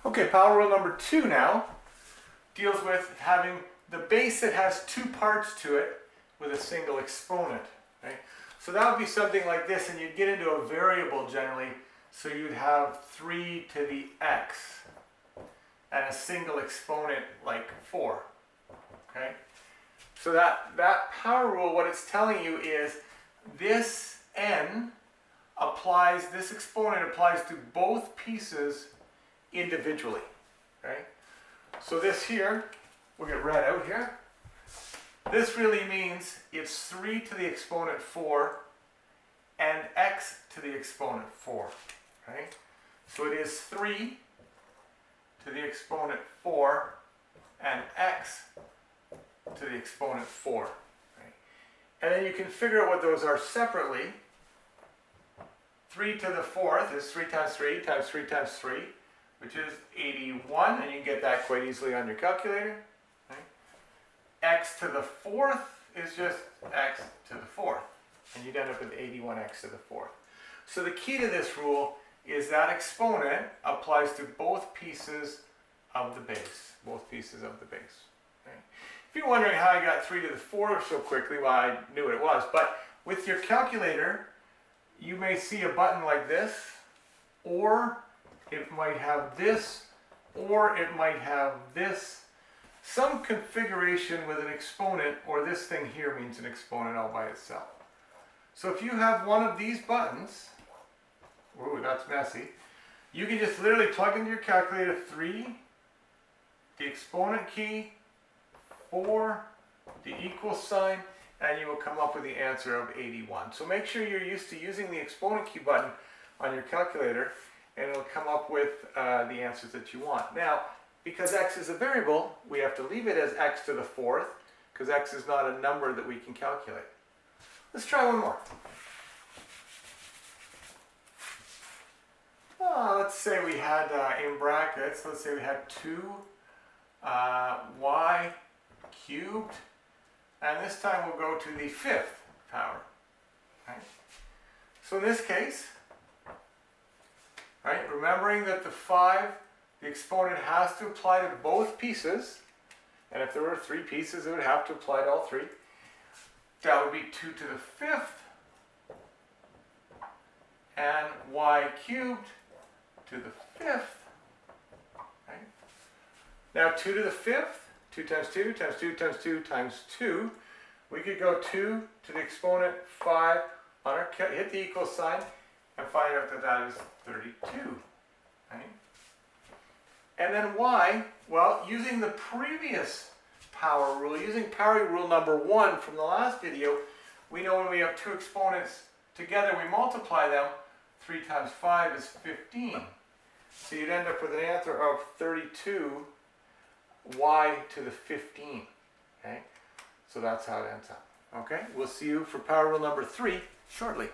Okay, power rule number 2 now deals with having the base that has two parts to it with a single exponent. Right? So that would be something like this, and you'd get into a variable generally. So you'd have 3 to the x and a single exponent like 4. Okay? So that power rule, what it's telling you is this n applies, this exponent applies to both pieces individually. Okay? So this here, we'll get read out here. This really means it's 3 to the exponent 4 and x to the exponent 4. Okay? So it is 3 to the exponent 4 and x to the exponent 4. Right? And then you can figure out what those are separately. 3 to the 4th is 3 times 3 times 3 times 3, which is 81, and you can get that quite easily on your calculator. Right? X to the 4th is just x to the 4th, and you'd end up with 81x to the 4th. So the key to this rule is that exponent applies to both pieces of the base. Both pieces of the base. Okay? If you're wondering how I got 3 to the 4th so quickly, well, I knew what it was. But with your calculator, you may see a button like this, or it might have this, or it might have this. Some configuration with an exponent, or this thing here means an exponent all by itself. So if you have one of these buttons, ooh, that's messy, you can just literally plug into your calculator 3, the exponent key, 4, the equal sign, and you will come up with the answer of 81. So make sure you're used to using the exponent key button on your calculator, and it'll come up with the answers that you want. Now, because x is a variable, we have to leave it as x to the 4th, because x is not a number that we can calculate. Let's try one more. Let's say we had, in brackets, let's say we had 2 y cubed, and this time we'll go to the 5th power. Right? So in this case, right, remembering that the 5, the exponent has to apply to both pieces, and if there were 3 pieces, it would have to apply to all 3. That would be 2 to the 5th, and y cubed to the 5th. Right? Now 2 to the 5th, 2 times 2 times 2 times 2 times 2. We could go 2 to the exponent 5 on our, hit the equal sign, and find out that that is 32. Right? And then y, well, using the previous power rule, using power rule number 1 from the last video, we know when we have 2 exponents together, we multiply them. 3 times 5 is 15. So you'd end up with an answer of 32 y to the 15. Okay? So that's how it ends up. Okay? We'll see you for power rule number 3 shortly.